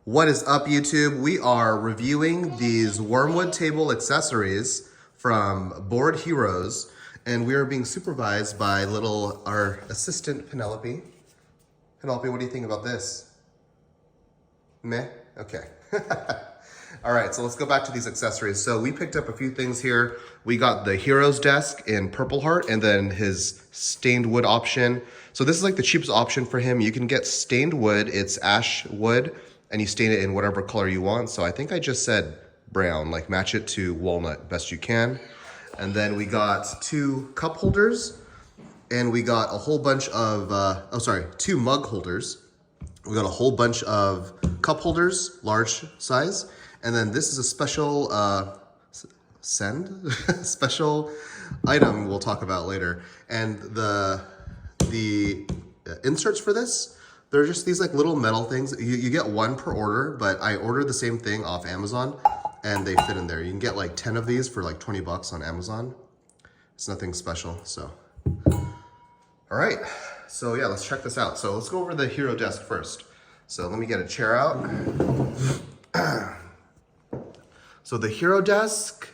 What is up, YouTube? We are reviewing these Wyrmwood table accessories from BoardHeroes, and we are being supervised by our assistant Penelope. Penelope, what do you think about this? Meh? Okay. All right, so let's go back to these accessories. So we picked up a few things here. We got the Heroes desk in Purple Heart and then his stained wood option. So this is like the cheapest option for him. You can get stained wood, it's ash wood, and you stain it in whatever color you want. So I think I just said brown, like match it to walnut best you can. And then we got 2 cup holders, and we got a whole bunch of, 2 mug holders. We got a whole bunch of cup holders, large size. And then this is a special special item we'll talk about later. And the inserts for this, they're just these like little metal things. You get 1 per order, but I ordered the same thing off Amazon and they fit in there. You can get like 10 of these for like 20 bucks on Amazon. It's nothing special, so. All right, so yeah, let's check this out. So let's go over the Hero desk first. So let me get a chair out. So the Hero desk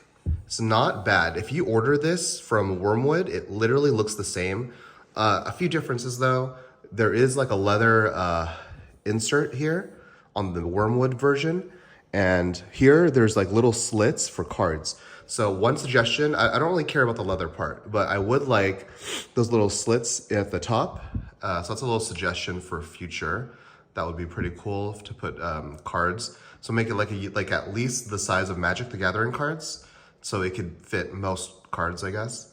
is not bad. If you order this from Wyrmwood, it literally looks the same. A few differences though. There is like a leather insert here on the Wyrmwood version. And here there's like little slits for cards. So one suggestion, I don't really care about the leather part, but I would like those little slits at the top. So that's a little suggestion for future. That would be pretty cool to put cards. So make it like at least the size of Magic the Gathering cards, so it could fit most cards, I guess.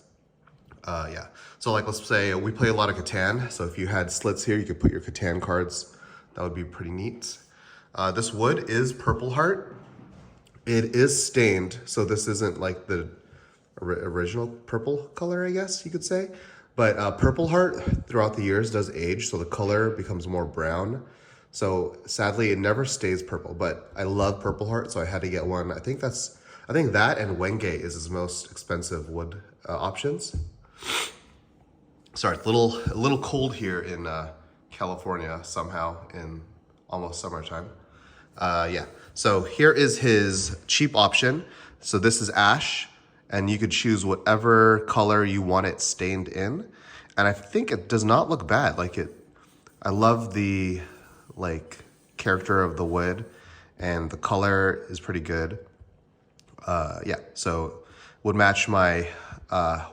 Yeah. So like let's say we play a lot of Catan. So if you had slits here, you could put your Catan cards. That would be pretty neat. This wood is Purple Heart. It is stained, so this isn't like the original purple color, I guess you could say. But Purple Heart throughout the years does age, so the color becomes more brown. So sadly, it never stays purple, but I love Purple Heart, so I had to get one. I think that and Wenge is his most expensive wood options. Sorry, it's a little cold here in California somehow in almost summertime. Yeah, so here is his cheap option. So this is ash, and you could choose whatever color you want it stained in. And I think it does not look bad. I love the character of the wood, and the color is pretty good. Yeah, so would match my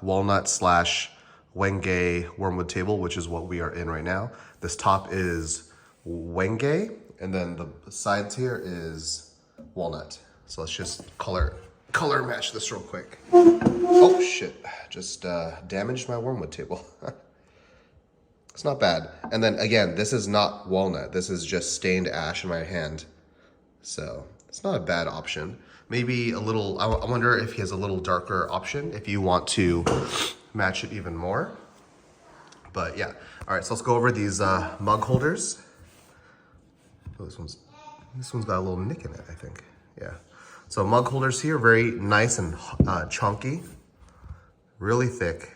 walnut / Wenge Wyrmwood table, which is what we are in right now. This top is Wenge, and then the sides here is walnut. So let's just color match this real quick. Oh shit, just damaged my Wyrmwood table. It's not bad. And then again, this is not walnut. This is just stained ash in my hand. So it's not a bad option. Maybe a little, I wonder if he has a little darker option if you want to match it even more. But yeah. All right, so let's go over these mug holders. Oh, this one's got a little nick in it, I think. Yeah. So mug holders here, very nice and chunky, really thick.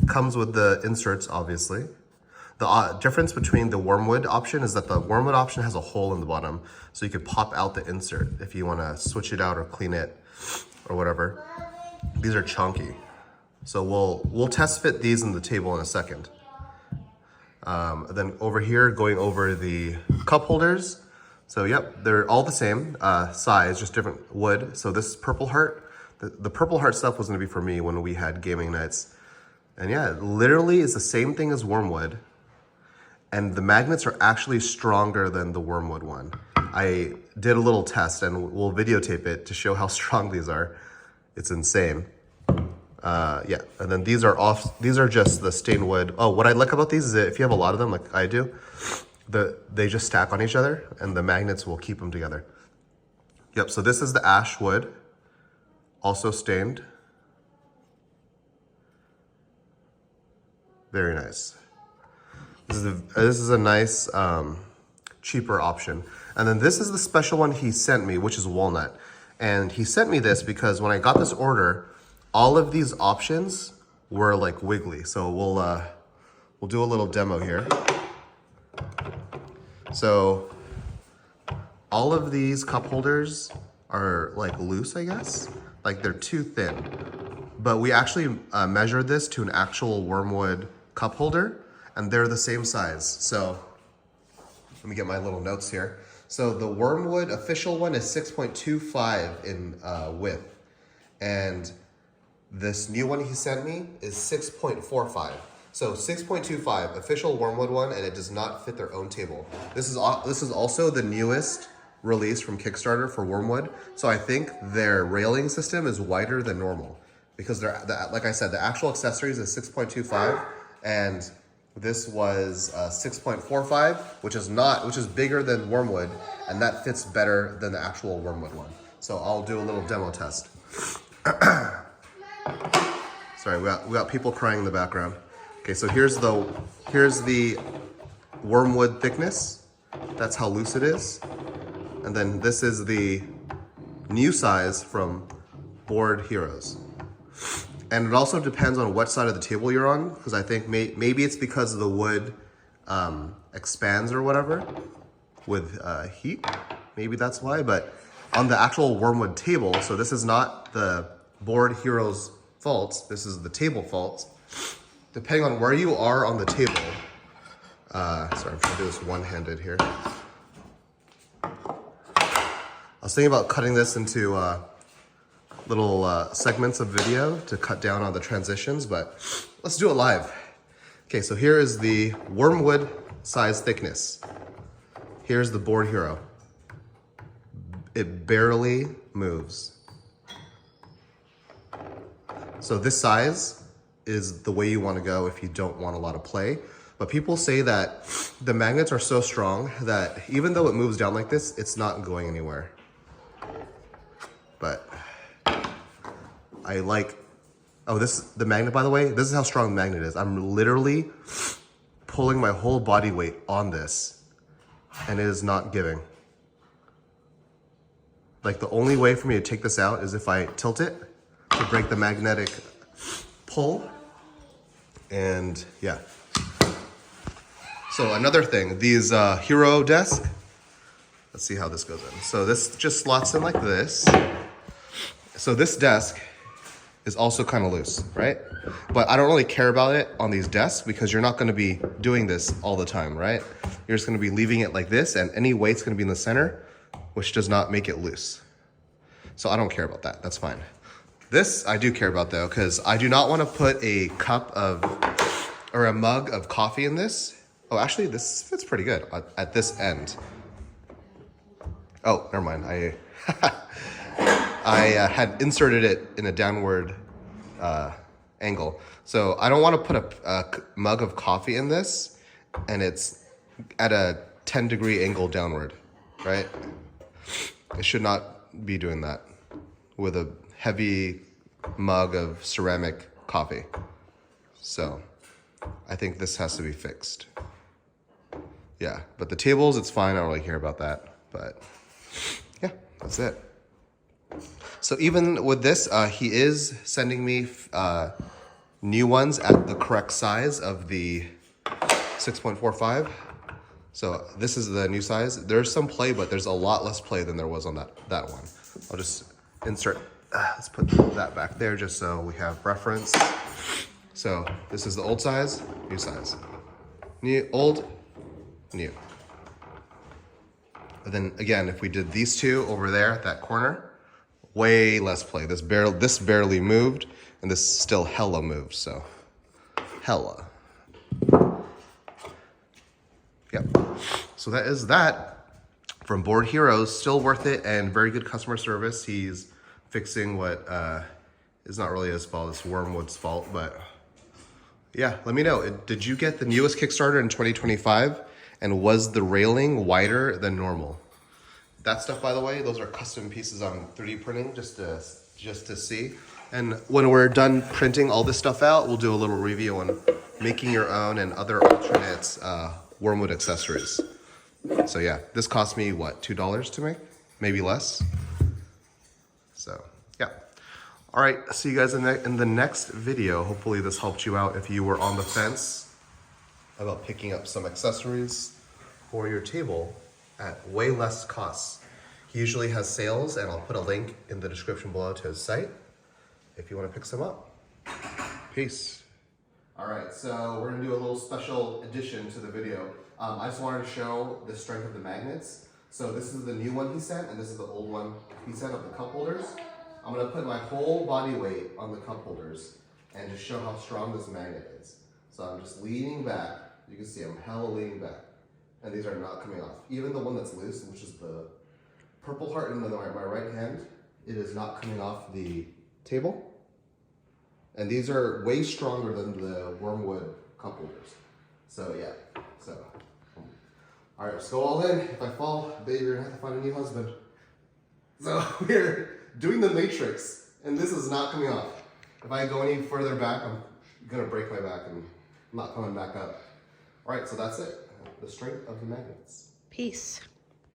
Comes with the inserts, obviously. The difference between the Wyrmwood option is that the Wyrmwood option has a hole in the bottom, so you could pop out the insert if you want to switch it out or clean it or whatever. These are chunky, so we'll test fit these in the table in a second. Then over here, going over the cup holders. So yep, they're all the same size, just different wood. So this is Purple Heart. The Purple Heart stuff was going to be for me when we had gaming nights. And yeah, it literally is the same thing as Wyrmwood. And the magnets are actually stronger than the Wyrmwood one. I did a little test and we'll videotape it to show how strong these are. It's insane. Yeah, and then these are just the stained wood. Oh, what I like about these is that if you have a lot of them like I do, they just stack on each other and the magnets will keep them together. Yep, so this is the ash wood, also stained. Very nice. This is a nice, cheaper option. And then this is the special one he sent me, which is walnut. And he sent me this because when I got this order, all of these options were like wiggly. So we'll do a little demo here. So all of these cup holders are like loose, I guess. Like they're too thin. But we actually measured this to an actual Wyrmwood cup holder, and they're the same size. So let me get my little notes here. So the Wyrmwood official one is 6.25 in width. And this new one he sent me is 6.45. So 6.25 official Wyrmwood one, and it does not fit their own table. This is also the newest release from Kickstarter for Wyrmwood. So I think their railing system is wider than normal because like I said, the actual accessories is 6.25, and this was 6.45, which is bigger than Wyrmwood, and that fits better than the actual Wyrmwood one. So I'll do a little demo test. Sorry, we got people crying in the background. Okay, so here's the Wyrmwood thickness. That's how loose it is. And then this is the new size from BoardHeroes. And it also depends on what side of the table you're on, because I think maybe it's because the wood expands or whatever with heat. Maybe that's why, but on the actual Wyrmwood table, so this is not the BoardHeroes faults, this is the table faults. Depending on where you are on the table, sorry, I'm trying to do this one-handed here. I was thinking about cutting this into little segments of video to cut down on the transitions, but let's do it live. Okay, so here is the Wyrmwood size thickness. Here's the BoardHero. It barely moves. So this size is the way you want to go if you don't want a lot of play. But people say that the magnets are so strong that even though it moves down like this, it's not going anywhere. But I like, the magnet, by the way, this is how strong the magnet is. I'm literally pulling my whole body weight on this, and it is not giving. Like the only way for me to take this out is if I tilt it to break the magnetic pull. And yeah. So another thing, these Hero desk, let's see how this goes in. So this just slots in like this. So this desk is also kind of loose, right? But I don't really care about it on these desks because you're not gonna be doing this all the time, right? You're just gonna be leaving it like this, and any weight's gonna be in the center, which does not make it loose. So I don't care about that, that's fine. This I do care about though, because I do not want to put a or a mug of coffee in this. Oh, actually this fits pretty good at this end. Oh, never mind, I had inserted it in a downward angle. So I don't want to put a mug of coffee in this, and it's at a 10-degree angle downward, right? I should not be doing that with a heavy mug of ceramic coffee. So I think this has to be fixed. Yeah, but the tables, it's fine. I don't really care about that. But yeah, that's it. So even with this, he is sending me new ones at the correct size of the 6.45. So this is the new size. There's some play, but there's a lot less play than there was on that one. I'll just insert, let's put that back there just so we have reference. So this is the old size, new size. New, old, new. And then again, if we did these two over there at that corner, way less play. This barely moved, and this still hella moved, so hella. Yep. So that is that from BoardHeroes. Still worth it and very good customer service. He's fixing what is not really his fault. It's Wyrmwood's fault, but yeah, let me know. Did you get the newest Kickstarter in 2025? And was the railing wider than normal? That stuff, by the way, those are custom pieces on 3D printing just to see. And when we're done printing all this stuff out, we'll do a little review on making your own and other alternates Wyrmwood accessories. So yeah, this cost me what, $2 to make? Maybe less. So yeah. All right, see you guys in the next video. Hopefully this helped you out if you were on the fence about picking up some accessories for your table at way less costs. He usually has sales, and I'll put a link in the description below to his site if you want to pick some up. Peace. All right, so we're gonna do a little special addition to the video. I just wanted to show the strength of the magnets. So this is the new one he sent, and this is the old one he sent of the cup holders. I'm gonna put my whole body weight on the cup holders and just show how strong this magnet is. So I'm just leaning back. You can see I'm hella leaning back. And these are not coming off. Even the one that's loose, which is the purple heart in my right hand, it is not coming off the table. And these are way stronger than the Wyrmwood cup holders. So yeah, all right, let's go all in. If I fall, babe, you're gonna have to find a new husband. So we're doing the matrix, and this is not coming off. If I go any further back, I'm gonna break my back and I'm not coming back up. All right, so that's it. The strength of the magnets. Peace.